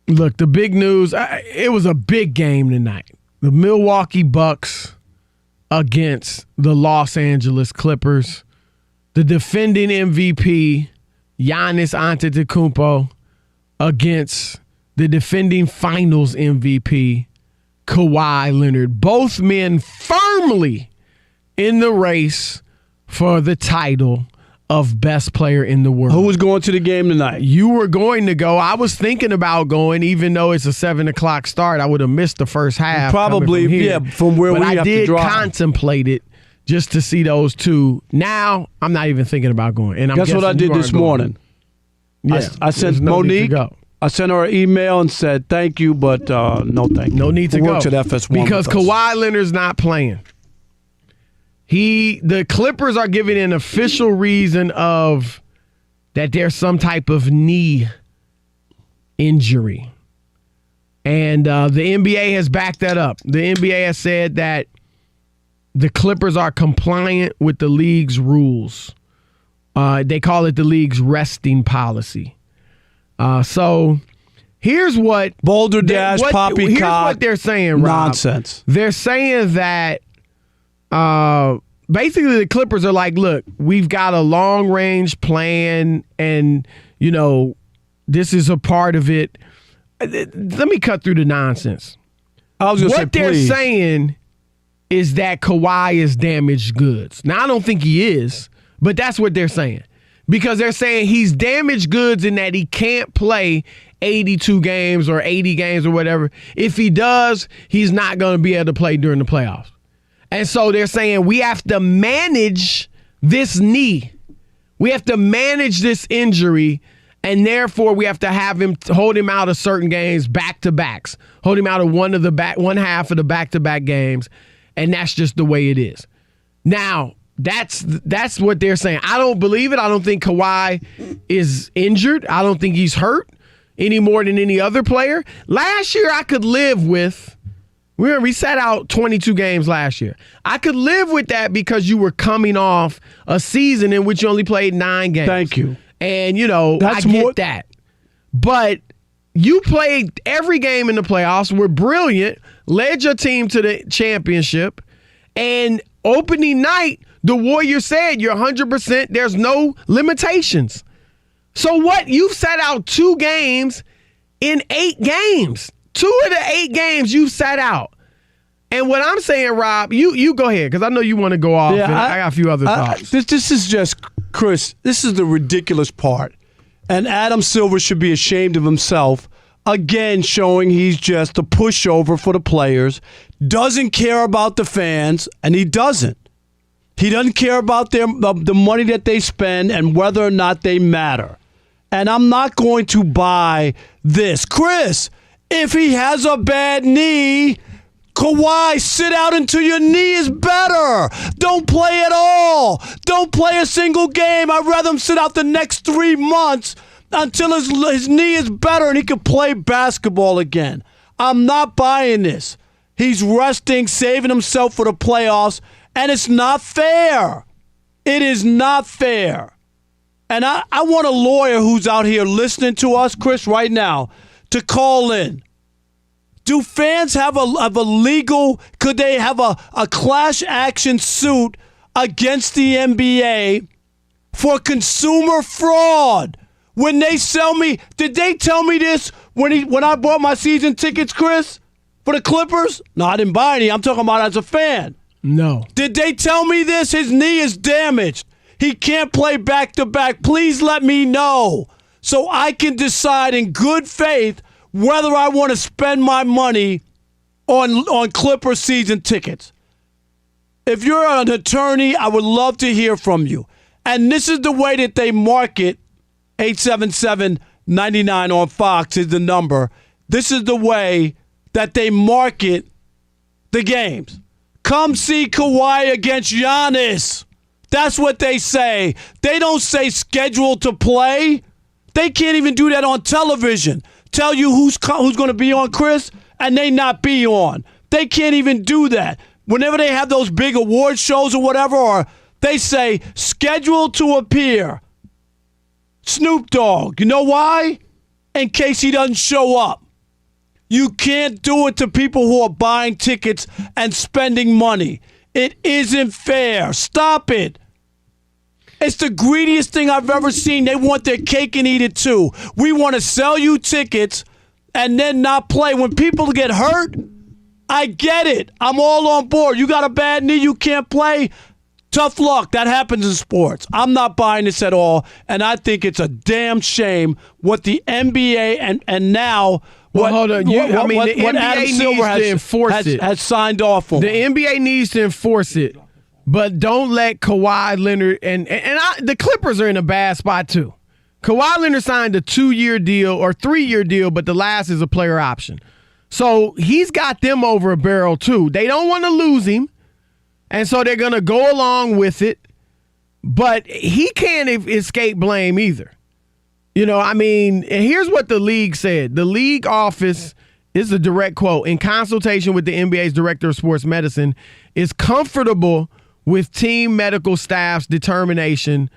Look, the big news, it was a big game tonight. The Milwaukee Bucks against the Los Angeles Clippers. The defending MVP, Giannis Antetokounmpo, against the defending finals MVP, Kawhi Leonard. Both men firmly in the race for the title of best player in the world. Who was going to the game tonight? You were going to go. I was thinking about going, even though it's a 7 o'clock start. I would have missed the first half. Probably, from where we have to drive. But I did contemplate it just to see those two. Now, I'm not even thinking about going. And guess what I did this morning? Yeah, I sent Monique. I sent her an email and said, thank you, but no thank you. No need to go. Works at FS1 because Kawhi Leonard's not playing. The Clippers are giving an official reason of that there's some type of knee injury. And the NBA has backed that up. The NBA has said that the Clippers are compliant with the league's rules. They call it the league's resting policy. So here's what Boulder Dash, Poppycock. Here's what they're saying, Rob. Nonsense. They're saying that basically the Clippers are like, look, we've got a long-range plan, and, you know, this is a part of it. Let me cut through the nonsense. I was going to say, what they're saying is that Kawhi is damaged goods. Now, I don't think he is, but that's what they're saying. Because they're saying he's damaged goods in that he can't play 82 games or 80 games or whatever. If he does, he's not going to be able to play during the playoffs. And so they're saying we have to manage this knee. We have to manage this injury, and therefore we have to have him hold him out of certain games back-to-backs. Hold him out of one half of the back-to-back games, and that's just the way it is. Now, that's what they're saying. I don't believe it. I don't think Kawhi is injured. I don't think he's hurt any more than any other player. Last year, I could live with. We sat out 22 games last year. I could live with that because you were coming off a season in which you only played 9 games. Thank you. And, you know, I get that. But you played every game in the playoffs, were brilliant, led your team to the championship, and opening night, the Warriors said you're 100%, there's no limitations. So what? You've sat out 2 games in 8 games. 2 of the 8 games you've sat out. And what I'm saying, Rob, you go ahead, because I know you want to go off. Yeah, I got a few other thoughts. This is just, Chris, this is the ridiculous part. And Adam Silver should be ashamed of himself, again showing he's just a pushover for the players, doesn't care about the fans, and he doesn't. He doesn't care about the money that they spend and whether or not they matter. And I'm not going to buy this. Chris, if he has a bad knee, Kawhi, sit out until your knee is better. Don't play at all. Don't play a single game. I'd rather him sit out the next 3 months until his knee is better and he can play basketball again. I'm not buying this. He's resting, saving himself for the playoffs, and it's not fair. It is not fair. And I want a lawyer who's out here listening to us, Chris, right now, to call in. Do fans have a legal, could they have a class action suit against the NBA for consumer fraud? When they sell me, did they tell me this when I bought my season tickets, Chris, for the Clippers? No, I didn't buy any. I'm talking about as a fan. No. Did they tell me this? His knee is damaged. He can't play back-to-back. Please let me know so I can decide in good faith whether I want to spend my money on Clipper season tickets. If you're an attorney, I would love to hear from you. And this is the way that they market 877-99 on Fox is the number. This is the way that they market the games. Come see Kawhi against Giannis. That's what they say. They don't say scheduled to play. They can't even do that on television. Tell you who's going to be on, Chris, and they not be on. They can't even do that. Whenever they have those big award shows or whatever, or they say scheduled to appear. Snoop Dogg. You know why? In case he doesn't show up. You can't do it to people who are buying tickets and spending money. It isn't fair. Stop it. It's the greediest thing I've ever seen. They want their cake and eat it too. We want to sell you tickets and then not play. When people get hurt, I get it. I'm all on board. You got a bad knee, you can't play. Tough luck. That happens in sports. I'm not buying this at all, and I think it's a damn shame what the NBA and now what, hold on. The NBA Adam needs Silver to enforce it. has signed off on. The NBA needs to enforce it, but don't let Kawhi Leonard the Clippers are in a bad spot too. Kawhi Leonard signed a 2-year deal or 3-year deal, but the last is a player option. So he's got them over a barrel too. They don't want to lose him. And so they're going to go along with it, but he can't escape blame either. And here's what the league said. The league office, is a direct quote, in consultation with the NBA's director of sports medicine, is comfortable with team medical staff's determination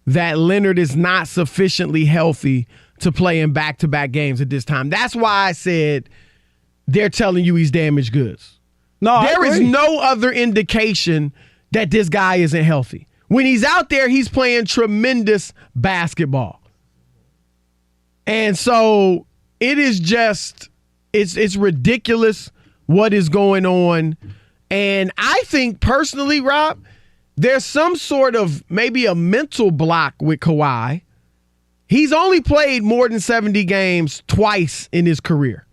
that Leonard is not sufficiently healthy to play in back-to-back games at this time. That's why I said they're telling you he's damaged goods. No, there is no other indication that this guy isn't healthy. When he's out there, he's playing tremendous basketball. And so it is just, it's ridiculous what is going on. And I think personally, Rob, there's some sort of maybe a mental block with Kawhi. He's only played more than 70 games twice in his career.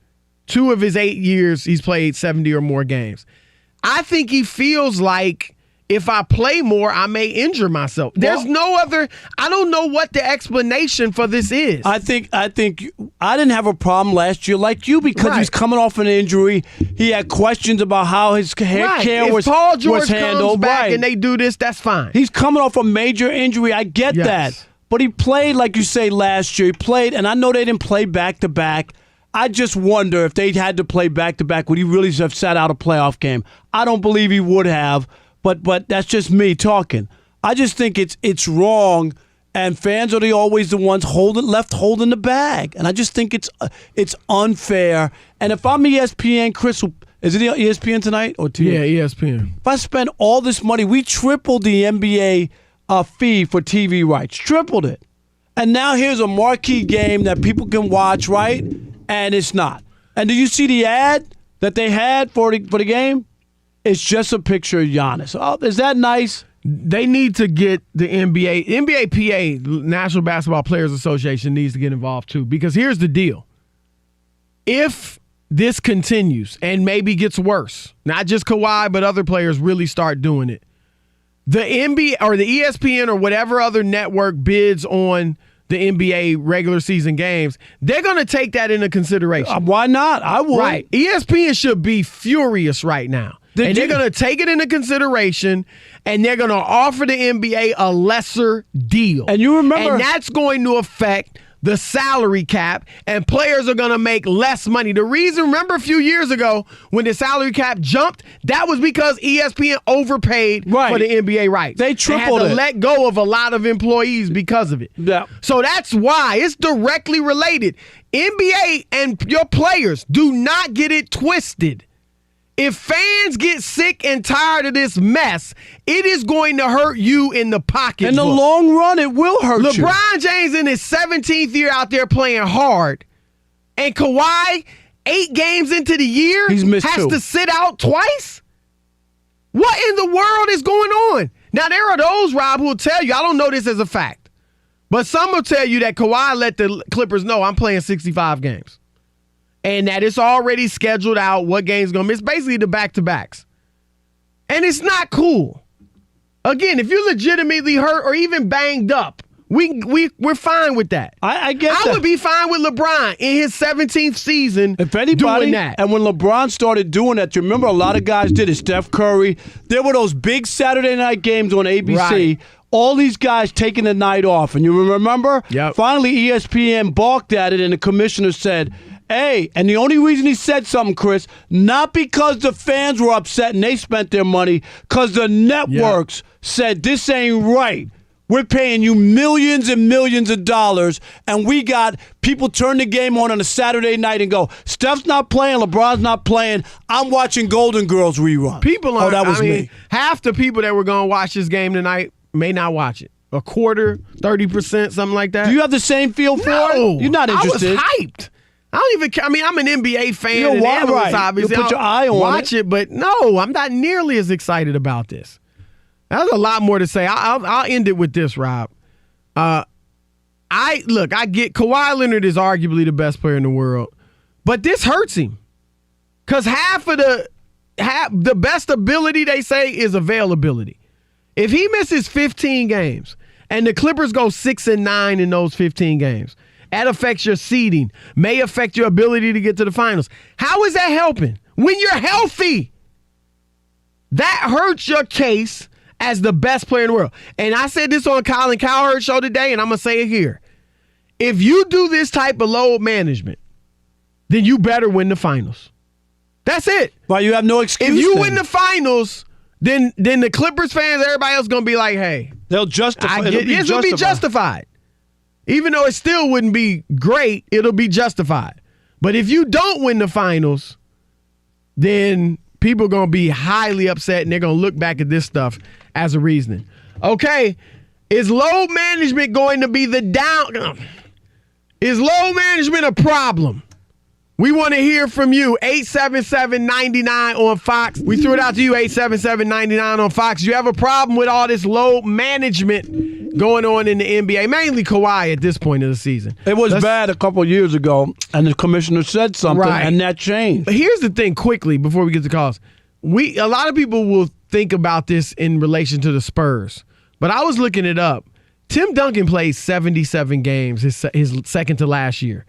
2 of his 8 years, he's played 70 or more games. I think he feels like if I play more, I may injure myself. There's no other. I don't know what the explanation for this is. I think I didn't have a problem last year like you because he's coming off an injury. He had questions about how his hair care was handled. If Paul George comes back and they do this, that's fine. He's coming off a major injury. I get that. But he played, like you say, last year. He played, and I know they didn't play back-to-back. I just wonder if they had to play back-to-back, would he really have sat out a playoff game? I don't believe he would have, but that's just me talking. I just think it's wrong, and fans are always the ones left holding the bag. And I just think it's unfair. And if I'm ESPN, Chris, is it ESPN tonight or TV? Yeah, ESPN. If I spend all this money, we tripled the NBA fee for TV rights, tripled it. And now here's a marquee game that people can watch, right? And it's not. And do you see the ad that they had for the game? It's just a picture of Giannis. Oh, is that nice? They need to get the NBAPA, National Basketball Players Association, needs to get involved too. Because here's the deal. If this continues and maybe gets worse, not just Kawhi, but other players really start doing it, the NBA or the ESPN or whatever other network bids on the NBA regular season games, they're going to take that into consideration. Why not? I would. Right. ESPN should be furious right now. They're going to take it into consideration, and they're going to offer the NBA a lesser deal. And you remember. And that's going to affect the salary cap, and players are going to make less money. The reason, remember a few years ago when the salary cap jumped, that was because ESPN overpaid for the NBA rights. They tripled it. Had to let go of a lot of employees because of it. Yeah. So that's why it's directly related. NBA and your players, do not get it twisted. If fans get sick and tired of this mess, it is going to hurt you in the pocketbook. In the long run, it will hurt you. LeBron James in his 17th year out there playing hard, and Kawhi, 8 games into the year, has to sit out twice? What in the world is going on? Now, there are those, Rob, who will tell you, I don't know this as a fact, but some will tell you that Kawhi let the Clippers know, I'm playing 65 games. And that it's already scheduled out what game's going to miss. Basically the back-to-backs. And it's not cool. Again, if you're legitimately hurt or even banged up, we're fine with that. I get that. I would be fine with LeBron in his 17th season doing that. And when LeBron started doing that, you remember a lot of guys did it. Steph Curry. There were those big Saturday night games on ABC. Right. All these guys taking the night off. And you remember? Yep. Finally, ESPN balked at it, and the commissioner said, hey, and the only reason he said something, Chris, not because the fans were upset and they spent their money, because the networks said this ain't right. We're paying you millions and millions of dollars, and we got people turn the game on a Saturday night and go, Steph's not playing, LeBron's not playing, I'm watching Golden Girls rerun. People that was me. Half the people that were going to watch this game tonight may not watch it. A quarter, 30%, something like that. Do you have the same feel for it? You're not interested. I was hyped. I don't even care. I mean, I'm an NBA fan and right. analyst, obviously. You'll put your eye on watch it, but no, I'm not nearly as excited about this. There's a lot more to say. I'll end it with this, Rob. I get Kawhi Leonard is arguably the best player in the world, but this hurts him because half the best ability they say is availability. If he misses 15 games and the Clippers go 6-9 in those 15 games, that affects your seeding, may affect your ability to get to the finals. How is that helping when you're healthy? That hurts your case as the best player in the world. And I said this on Colin Cowherd's show today, and I'm going to say it here. If you do this type of load management, then you better win the finals. That's it. Well, you have no excuse. If you then. win the finals, then the Clippers fans, everybody else going to be like, hey. They'll justify it. It'll be justified. Even though it still wouldn't be great, it'll be justified. But if you don't win the finals, then people are going to be highly upset, and they're going to look back at this stuff as a reasoning. Okay, is load management going to be the down? Is load management a problem? We want to hear from you. 877-99 on Fox. We threw it out to you, 877-99 on Fox. You have a problem with all this load management going on in the NBA, mainly Kawhi at this point of the season. It was bad a couple of years ago, and the commissioner said something, and that changed. But here's the thing, quickly, before we get to calls. A lot of people will think about this in relation to the Spurs, but I was looking it up. Tim Duncan played 77 games his second to last year.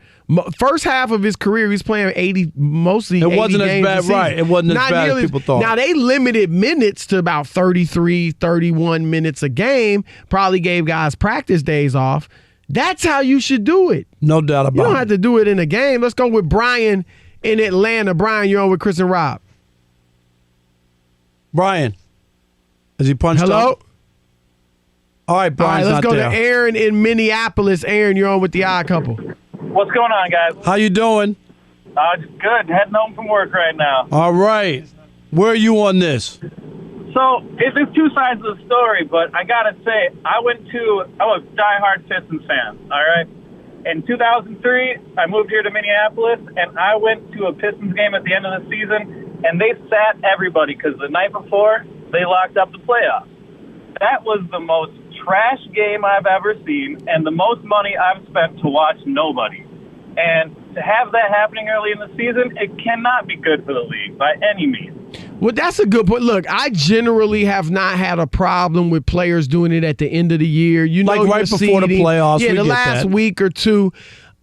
First half of his career, he's playing 80, mostly 80 games. It wasn't as bad, right? It wasn't as bad as people thought. Now, they limited minutes to about 33, 31 minutes a game, probably gave guys practice days off. That's how you should do it. No doubt about it. You don't have to do it in a game. Let's go with Brian in Atlanta. Brian, you're on with Chris and Rob. Brian, is he punched Hello? up? All right, Brian's let's not go there. to Aaron in Minneapolis. Aaron, you're on with the Odd Couple. What's going on, guys? How you doing? Just good. Heading home from work right now. All right. Where are you on this? So, there's two sides of the story, but I got to say, I'm a diehard Pistons fan, all right? In 2003, I moved here to Minneapolis, and I went to a Pistons game at the end of the season, and they sat everybody because the night before, they locked up the playoffs. That was the most trash game I've ever seen and the most money I've spent to watch nobody. And to have that happening early in the season, it cannot be good for the league by any means. Well, that's a good point. Look, I generally have not had a problem with players doing it at the end of the year. You know, like right before the playoffs. Yeah, the last week or two.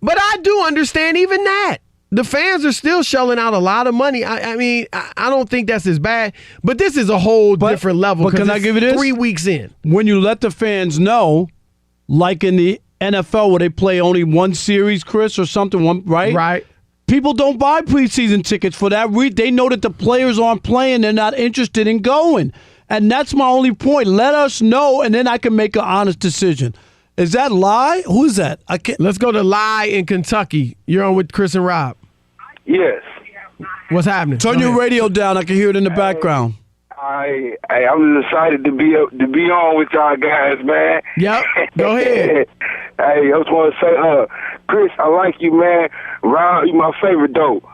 But I do understand even that. The fans are still shelling out a lot of money. I mean, I don't think that's as bad. But this is a whole different level. But can I give you this? 3 weeks in. When you let the fans know, like in the NFL where they play only one series, Chris, or something, right? Right. People don't buy preseason tickets for that. They know that the players aren't playing. They're not interested in going. And that's my only point. Let us know, and then I can make an honest decision. Is that Lie? Who is that? I can't. Let's go to Lie in Kentucky. You're on with Chris and Rob. Yes. What's happening? Turn your radio down. I can hear it in the background. I'm excited to be on with y'all guys, man. Yep. Go ahead. Hey, I just want to say, Chris, I like you, man. Rob, you my favorite dope.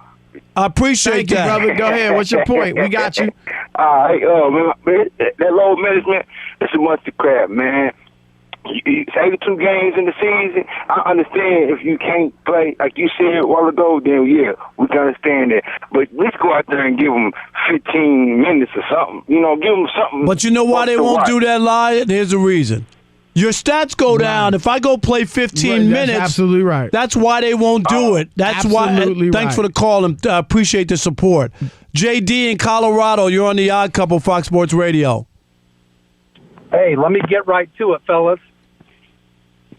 I appreciate Thank you, that. brother. Go ahead. What's your point? We got you. Man, that load management, it's a mustard crap, man. 82 games in the season, I understand if you can't play, like you said a while ago, then yeah, we can understand that. But let's go out there and give them 15 minutes or something. You know, give them something. But you know why they won't do that, Lie? There's a reason. Your stats go down. If I go play 15 minutes, that's absolutely right. That's why they won't do it. That's absolutely why. Thanks right. for the call and appreciate the support. JD in Colorado, you're on the Odd Couple, Fox Sports Radio. Hey, let me get right to it, fellas.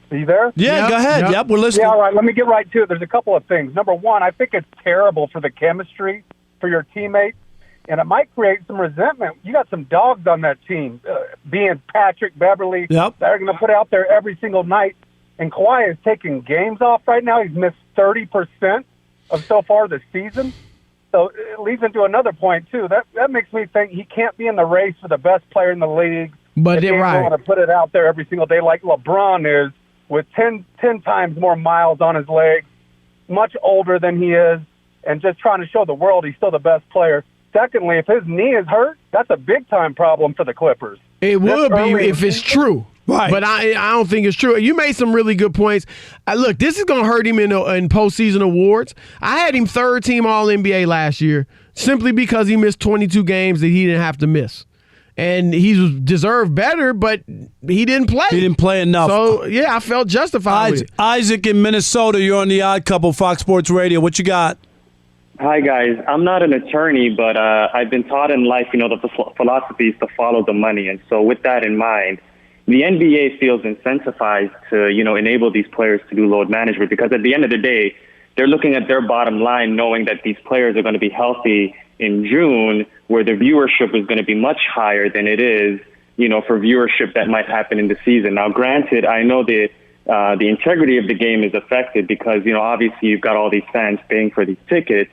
Are you there? Yeah, go ahead. Yep, we're listening. Yeah, all right, let me get right to it. There's a couple of things. Number one, I think it's terrible for the chemistry for your teammate. and it might create some resentment. You got some dogs on that team, being Patrick Beverly. Yep. They're going to put out there every single night. And Kawhi is taking games off right now. He's missed 30% of so far this season. So it leads into another point, too. That makes me think he can't be in the race for the best player in the league. But they're right. going to put it out there every single day like LeBron is, with 10 times more miles on his legs, much older than he is, and just trying to show the world he's still the best player. Secondly, if his knee is hurt, that's a big-time problem for the Clippers. It would be if it's true. Right. But I don't think it's true. You made some really good points. Look, this is going to hurt him in postseason awards. I had him third team All-NBA last year simply because he missed 22 games that he didn't have to miss. And he deserved better, but he didn't play. He didn't play enough. So, yeah, I felt justified with it. Isaac in Minnesota, you're on the Odd Couple, Fox Sports Radio. What you got? Hi, guys. I'm not an attorney, but I've been taught in life, the philosophy is to follow the money. And so with that in mind, the NBA feels incentivized to, enable these players to do load management because at the end of the day, they're looking at their bottom line knowing that these players are going to be healthy in June, where the viewership is going to be much higher than it is, for viewership that might happen in the season. Now, granted, I know the integrity of the game is affected because, obviously you've got all these fans paying for these tickets.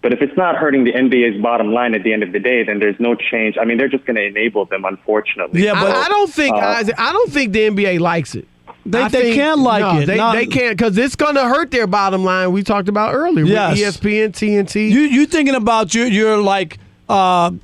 But if it's not hurting the NBA's bottom line at the end of the day, then there's no change. I mean, they're just going to enable them, unfortunately. Yeah, but I don't think the NBA likes it. They can't like it. They can't because it's going to hurt their bottom line. We talked about earlier Yes. with ESPN, TNT. You thinking about you're like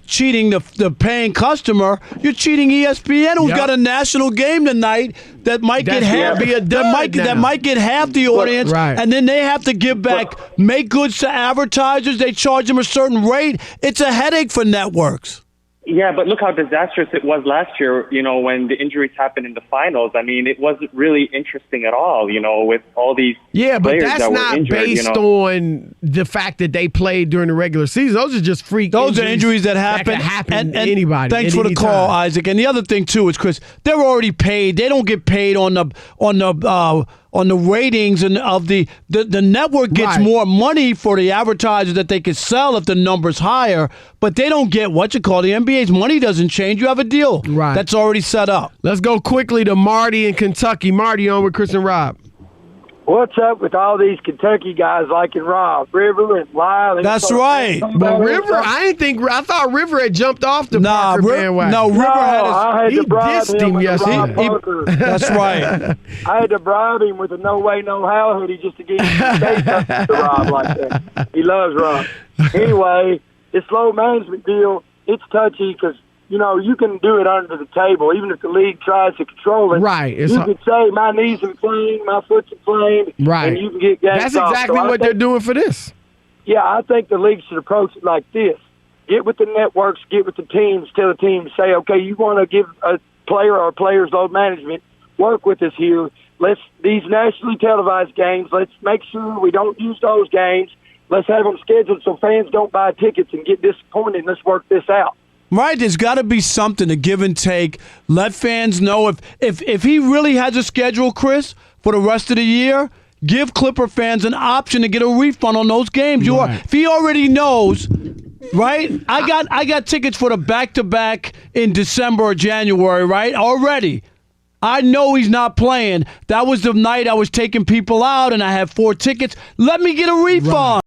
cheating the paying customer. You're cheating ESPN, who's got a national game tonight that might get half that might get half the audience, Right. and then they have to give back make goods to advertisers. They charge them a certain rate. It's a headache for networks. Yeah, but look how disastrous it was last year, when the injuries happened in the finals. I mean, it wasn't really interesting at all, with all these but players that's that were not injured. based on the fact that they played during the regular season. Those are just freak Those are injuries that happen. That can happen and to anybody. Thanks at for the any call, time. Isaac. And the other thing, too, is, Chris, they're already paid. They don't get paid on the ratings and of the network gets Right. more money for the advertisers that they could sell if the number's higher, but they don't get the NBA's money doesn't change. You have a deal that's already set up. Let's go quickly to Marty in Kentucky. Marty on with Chris and Rob. What's up with all these Kentucky guys liking Rob River and Lyle? That's right. But River, I thought River had jumped off the Parker bandwagon. No, River I had he to bribe dissed him him with yesterday. Rob Parker. That's right. I had to bribe him with a no way, no how hoodie just to get him to say something to Rob like that. He loves Rob. Anyway, this load management deal, it's touchy because, you can do it under the table, even if the league tries to control it. Right. You can say, my knees inflamed, my foot's inflamed, Right. and you can get games That's off. exactly what they're doing for this. Yeah, I think the league should approach it like this. Get with the networks, get with the teams, tell the team, say, okay, you want to give a player or players load management, work with us here. These nationally televised games, let's make sure we don't use those games. Let's have them scheduled so fans don't buy tickets and get disappointed, and let's work this out. Right, there's got to be something to give and take. Let fans know if he really has a schedule, Chris, for the rest of the year, give Clipper fans an option to get a refund on those games. If he already knows, right? I got tickets for the back-to-back in December or January, right? Already. I know he's not playing. That was the night I was taking people out and I had 4 tickets. Let me get a refund. Right.